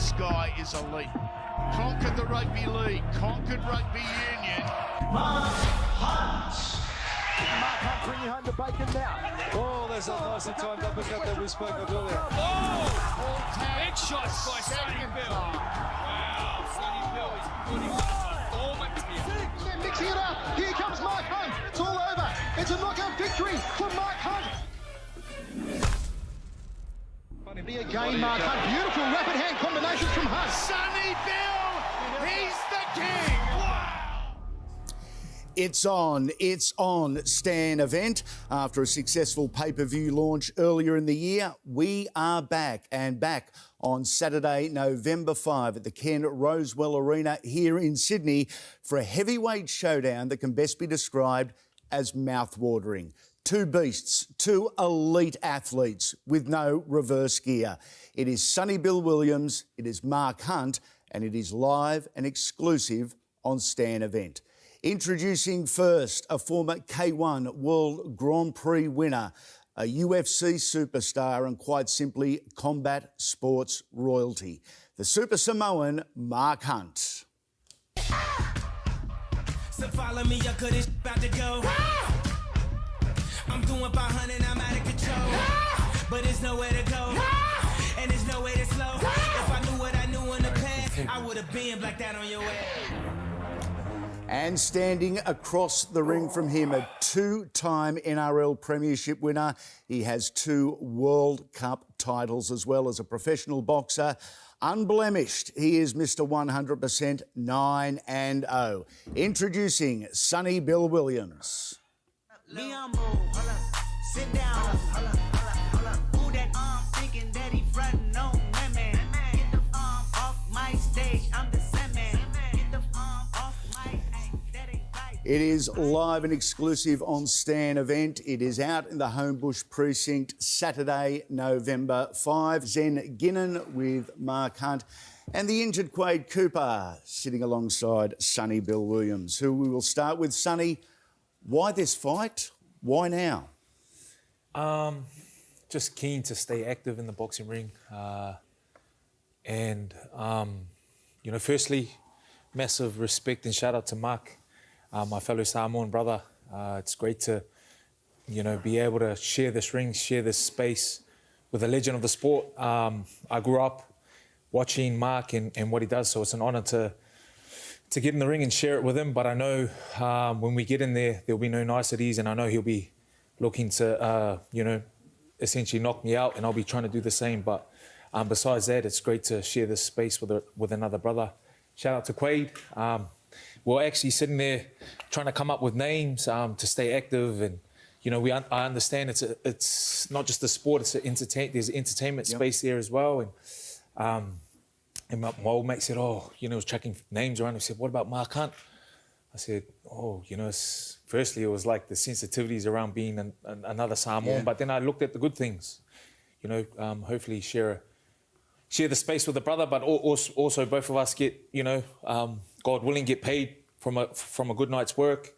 This guy is elite. Conquered the rugby league, conquered rugby union. Mark Hunt bringing home the bacon now. Oh, there's a nicely timed uppercut that we spoke of earlier. Oh! Big shots by Sonny Bill. Wow, Sonny Bill is putting performance here. They're mixing it up. Here comes Mark Hunt. It's all over. It's a knockout victory for Mark Hunt. Again, Mark Hunt. Beautiful rapid hand combinations from Hunt. Sonny Bill, he's the king. Wow. It's on Stan event. After a successful pay-per-view launch earlier in the year, we are back on Saturday, November 5 at the Ken Rosewell Arena here in Sydney for a heavyweight showdown that can best be described as mouth-watering. Two beasts, two elite athletes with no reverse gear. It is Sonny Bill Williams, it is Mark Hunt, and it is live and exclusive on Stan event. Introducing first a former K1 World Grand Prix winner, a UFC superstar and quite simply combat sports royalty, the Super Samoan Mark Hunt. So follow me, your good is about to go. I'm doing 500, I'm out of control. But there's nowhere to go. And there's no way to slow. If I knew what I knew in the past, I would have been like that on your way. And standing across the ring from him, a two-time NRL Premiership winner. He has 2 World Cup titles as well as a professional boxer. Unblemished, he is Mr. 100%, 9-0. Introducing Sonny Bill Williams. Leon, hold up, sit down. Who that arm thinking that he frontin' on women? Get the arm off my stage, I'm the Sandman. Get the arm off my that ain't right. It is live and exclusive on Stan event. It is out in the Homebush precinct Saturday, November 5. Zen Ginnon with Mark Hunt and the injured Quade Cooper sitting alongside Sonny Bill Williams, who we will start with. Sonny, why this fight? Why now? Just keen to stay active in the boxing ring. Firstly, massive respect and shout out to Mark, my fellow Samoan brother. It's great to, be able to share this ring, share this space with a legend of the sport. I grew up watching Mark and what he does, so it's an honour to get in the ring and share it with him. But I know when we get in there, there'll be no niceties, and I know he'll be looking to, essentially knock me out, and I'll be trying to do the same. But besides that, it's great to share this space with another brother. Shout out to Quade. We're actually sitting there trying to come up with names to stay active, and I understand it's not just the sport; there's entertainment space there as well, and my old mate said, was checking names around. He said, what about Mark Hunt? I said, firstly, it was like the sensitivities around being another Samoan. Yeah. But then I looked at the good things, hopefully share the space with the brother, but also both of us get, God willing, get paid from a good night's work.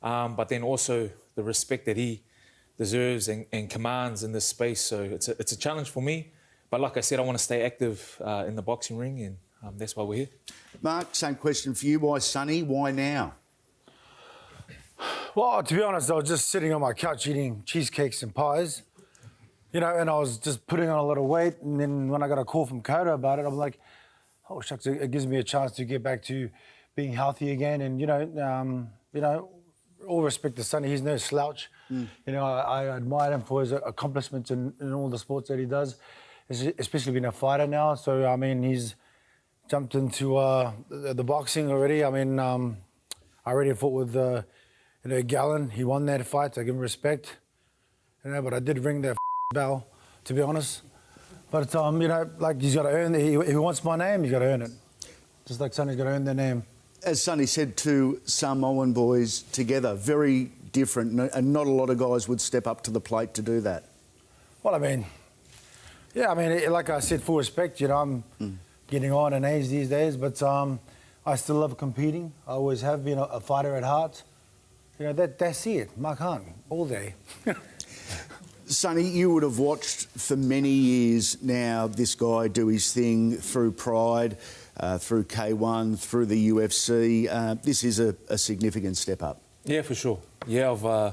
But then also the respect that he deserves and commands in this space. So it's a challenge for me. But like I said, I want to stay active in the boxing ring, and that's why we're here. Mark, same question for you. Why Sonny? Why now? Well, to be honest, I was just sitting on my couch eating cheesecakes and pies, and I was just putting on a lot of weight. And then when I got a call from Coda about it, I'm like, oh, shucks, it gives me a chance to get back to being healthy again. And, all respect to Sonny, he's no slouch. I admire him for his accomplishments in all the sports that he does, especially being a fighter now. So, he's jumped into the boxing already. I already fought with, Gallen. He won that fight, so I give him respect. But I did ring that bell, to be honest. But, he's got to earn it. If he wants my name, he's got to earn it. Just like Sonny's got to earn their name. As Sonny said, 2 Samoan boys together, very different, and not a lot of guys would step up to the plate to do that. Well, like I said, full respect, I'm getting on in age these days, but I still love competing. I always have been a fighter at heart. That's it, Mark Hunt, all day. Sonny, you would have watched for many years now this guy do his thing through Pride, through K1, through the UFC. This is a significant step up. Yeah, for sure. Yeah,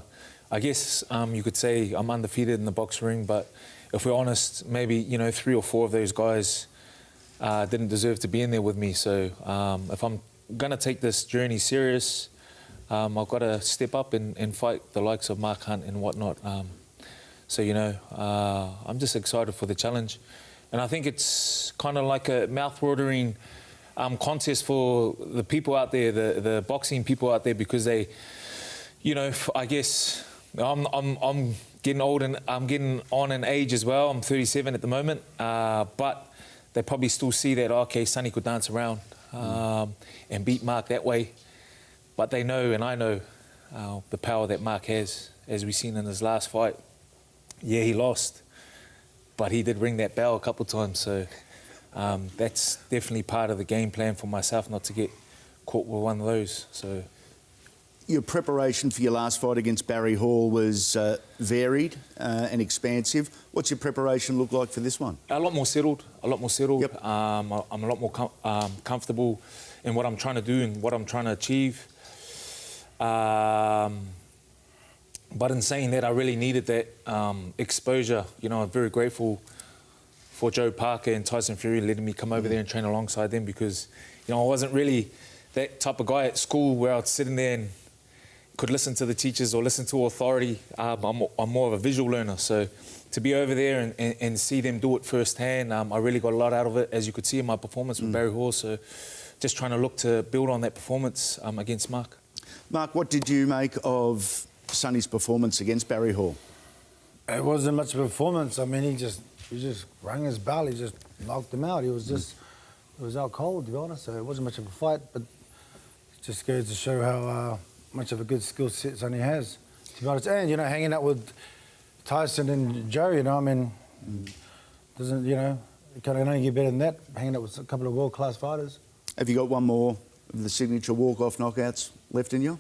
I guess you could say I'm undefeated in the box ring, but if we're honest, maybe 3 or 4 of those guys didn't deserve to be in there with me. So if I'm gonna take this journey serious, I've got to step up and fight the likes of Mark Hunt and whatnot. So I'm just excited for the challenge, and I think it's kind of like a mouth-watering contest for the people out there, the boxing people out there, because they, I guess I'm getting old and I'm getting on in age as well. I'm 37 at the moment, but they probably still see that, okay, Sonny could dance around and beat Mark that way. But they know, and I know, the power that Mark has, as we've seen in his last fight. Yeah, he lost, but he did ring that bell a couple of times. So that's definitely part of the game plan for myself, not to get caught with one of those. So your preparation for your last fight against Barry Hall was varied and expansive. What's your preparation look like for this one? A lot more settled. Yep. I'm a lot more comfortable in what I'm trying to do and what I'm trying to achieve. But in saying that, I really needed that exposure. I'm very grateful for Joe Parker and Tyson Fury letting me come over there and train alongside them, because, I wasn't really that type of guy at school where I'd sit in there and could listen to the teachers or listen to authority. I'm more of a visual learner. So to be over there and see them do it firsthand, I really got a lot out of it, as you could see in my performance with Barry Hall. So just trying to look to build on that performance against Mark. Mark, what did you make of Sonny's performance against Barry Hall? It wasn't much of a performance. I mean, he just rang his bell. He just knocked him out. He was just, it was out cold, to be honest. So it wasn't much of a fight, but it just goes to show how much of a good skill set Sonny has, to be honest. And, hanging out with Tyson and Joe, I mean, doesn't, it can only get better than that, hanging out with a couple of world-class fighters. Have you got one more of the signature walk-off knockouts left in you?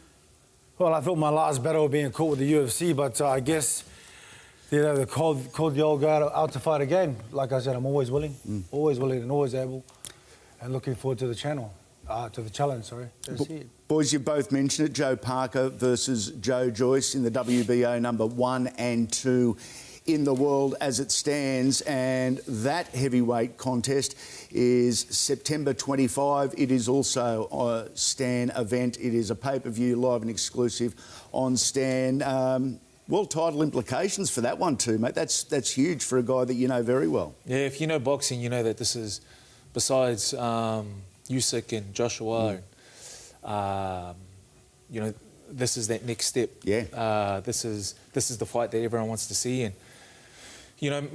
Well, I thought my last battle would be caught with the UFC, but I guess, they called the old guy out to fight again. Like I said, I'm always willing and always able, and looking forward to the challenge, That's it. Boys, you both mentioned it, Joe Parker versus Joe Joyce in the WBO number 1 and 2 in the world as it stands, and that heavyweight contest is September 25. It is also a Stan event. It is a pay-per-view, live and exclusive on Stan. World title implications for that one too, mate. That's huge for a guy that you know very well. Yeah, if you know boxing, you know that this is, besides Usyk and Joshua, this is that next step. Yeah. This is the fight that everyone wants to see. And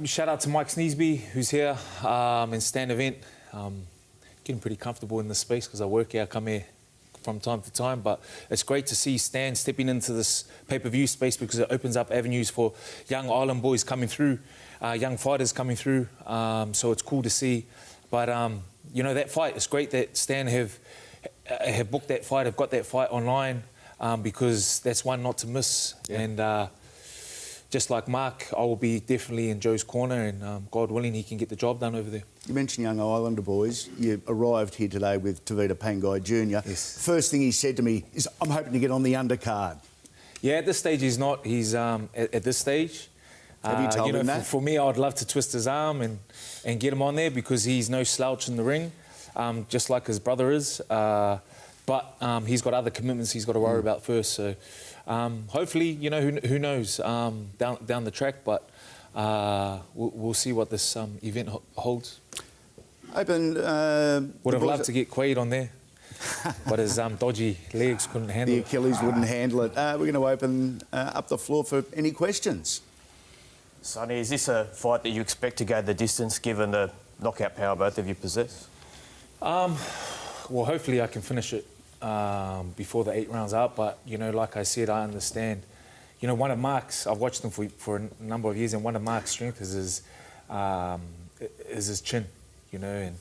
shout out to Mike Sneesby, who's here, in Stan event. Getting pretty comfortable in this space because I work here, I come here from time to time, but it's great to see Stan stepping into this pay-per-view space, because it opens up avenues for young island boys coming through, young fighters coming through. So it's cool to see. But that fight, it's great that Stan have booked that fight, have got that fight online, because that's one not to miss. Yeah. And just like Mark, I will be definitely in Joe's corner, and God willing, he can get the job done over there. You mentioned young Islander boys. You arrived here today with Tavita Pangai Jr. Yes. First thing he said to me is, I'm hoping to get on the undercard. Yeah, at this stage he's not. He's at this stage. Have you told him that? For me, I'd love to twist his arm and get him on there, because he's no slouch in the ring, just like his brother is. But he's got other commitments he's got to worry about first. So hopefully, who knows down the track. But we'll see what this event holds. Open. Would have loved to get Quaid on there, but his dodgy legs couldn't handle the it. Achilles wouldn't handle it. We're going to open up the floor for any questions. Sonny, is this a fight that you expect to go the distance, given the knockout power both of you possess? Well, hopefully I can finish it before the 8 rounds out. But, like I said, I understand. One of Mark's, I've watched him for a number of years, and one of Mark's strengths is his chin, and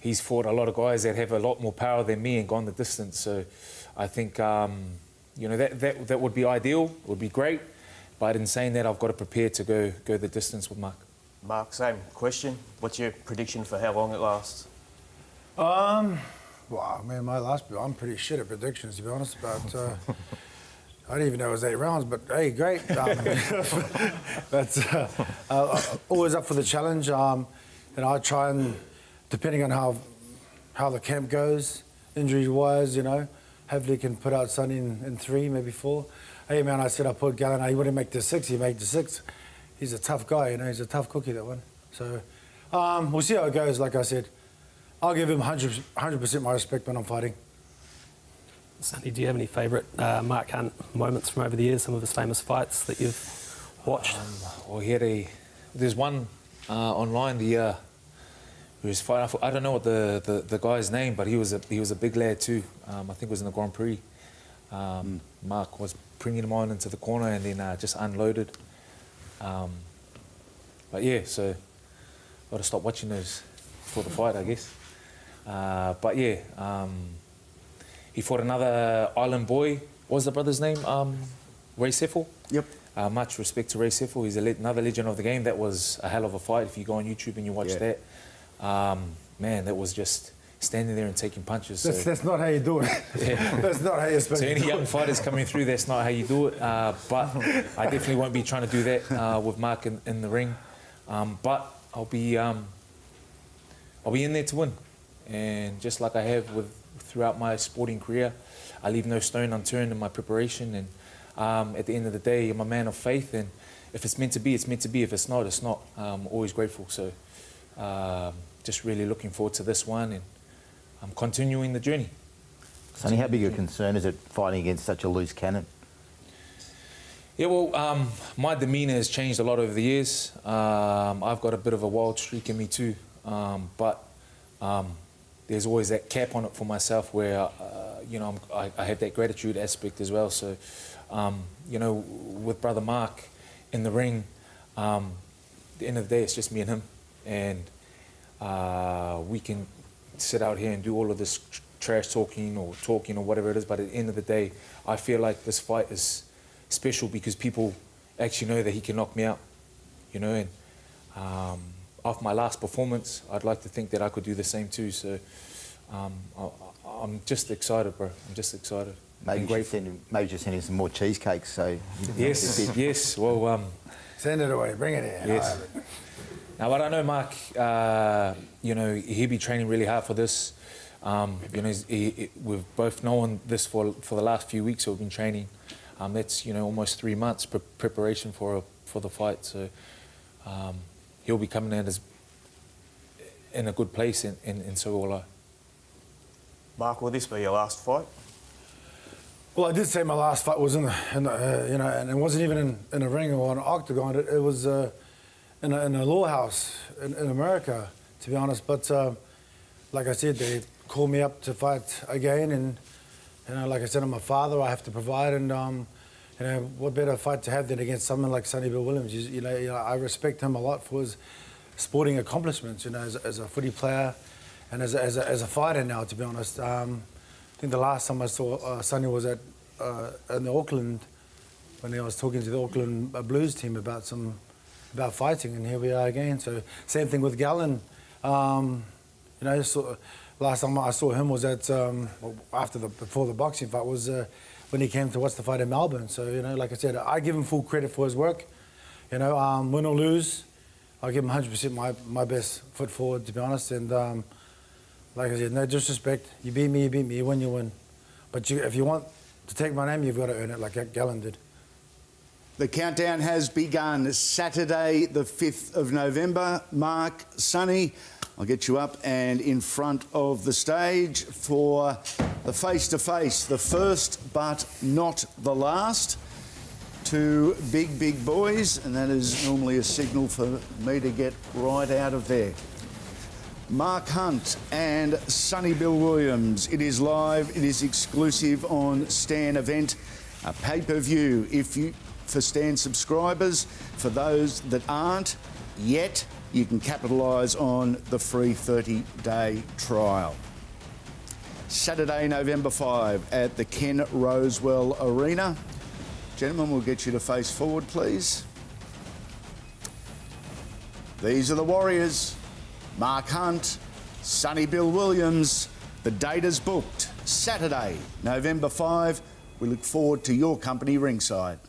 he's fought a lot of guys that have a lot more power than me and gone the distance. So I think, that would be ideal, it would be great. But in saying that, I've got to prepare to go the distance with Mark. Mark, same question. What's your prediction for how long it lasts? Well, man, I'm pretty shit at predictions, to be honest. But I didn't even know it was 8 rounds. But hey, great. That's always up for the challenge. And I try and, depending on how the camp goes, injuries-wise, hopefully can put out Sonny in 3, maybe 4. Hey, man, I said I put Gallon. He wouldn't make the 6. He made the 6. He's a tough guy, He's a tough cookie, that one. So we'll see how it goes. Like I said, I'll give him 100% my respect when I'm fighting. Sonny, do you have any favourite Mark Hunt moments from over the years, some of his famous fights that you've watched? Well, there's one online, he was fighting, I don't know what the guy's name, but he was a big lad too. I think it was in the Grand Prix. Mark was bringing him on into the corner and then just unloaded. But yeah, so I've got to stop watching those for the fight, I guess. But yeah, he fought another island boy. What was the brother's name? Ray Seffel? Yep. Much respect to Ray Seffel. He's another legend of the game. That was a hell of a fight. If you go on YouTube and you watch that, man, that was just standing there and taking punches. That's not how you do it. Yeah. That's not how you're supposed to do it. So any young fighters coming through, that's not how you do it. But I definitely won't be trying to do that with Mark in the ring. But I'll be in there to win. And just like I have throughout my sporting career, I leave no stone unturned in my preparation. And at the end of the day, I'm a man of faith. And if it's meant to be, it's meant to be. If it's not, it's not. I'm always grateful. So just really looking forward to this one. And I'm continuing the journey. Sonny, how big a concern is it fighting against such a loose cannon? Yeah, well, my demeanour has changed a lot over the years. I've got a bit of a wild streak in me too. But there's always that cap on it for myself where, I have that gratitude aspect as well. So, with Brother Mark in the ring, at the end of the day, it's just me and him. And we can sit out here and do all of this trash talking or whatever it is. But at the end of the day, I feel like this fight is special because people actually know that he can knock me out, and after my last performance, I'd like to think that I could do the same too. So I'm just excited, bro. I'm just excited. Maybe just send him some more cheesecakes. So yes. Well, send it away. Bring it in. Yes. Now, what I know, Mark, he'll be training really hard for this. We've both known this for the last few weeks. So we've been training. That's almost 3 months preparation for the fight. So he'll be coming in a good place, and so will I. Mark, will this be your last fight? Well, I did say my last fight was in and it wasn't even in a ring or an octagon. It was in a law house in America, to be honest. But like I said, they called me up to fight again, and like I said, I'm a father. I have to provide, and what better fight to have than against someone like Sonny Bill Williams? I respect him a lot for his sporting accomplishments. As a footy player, and as a fighter now, to be honest. I think the last time I saw Sonny was in the Auckland when I was talking to the Auckland Blues team about fighting, and here we are again. So same thing with Gallon. Last time I saw him was at before the boxing fight was when he came to watch the fight in Melbourne. So like I said, I give him full credit for his work. Win or lose, I give him 100% my best foot forward, to be honest. And like I said, no disrespect. You beat me, you win, you win. But if you want to take my name, you've got to earn it, like Gallon did. The countdown has begun. Saturday, the 5th of November. Mark, Sonny, I'll get you up and in front of the stage for the face-to-face. The first, but not the last. Two big boys, and that is normally a signal for me to get right out of there. Mark Hunt and Sonny Bill Williams. It is live, it is exclusive on Stan Event, a pay-per-view. For Stan subscribers, for those that aren't yet, you can capitalise on the free 30-day trial. Saturday, November 5 at the Ken Rosewell Arena. Gentlemen, we'll get you to face forward, please. These are the Warriors. Mark Hunt, Sonny Bill Williams. The date is booked. Saturday, November 5. We look forward to your company ringside.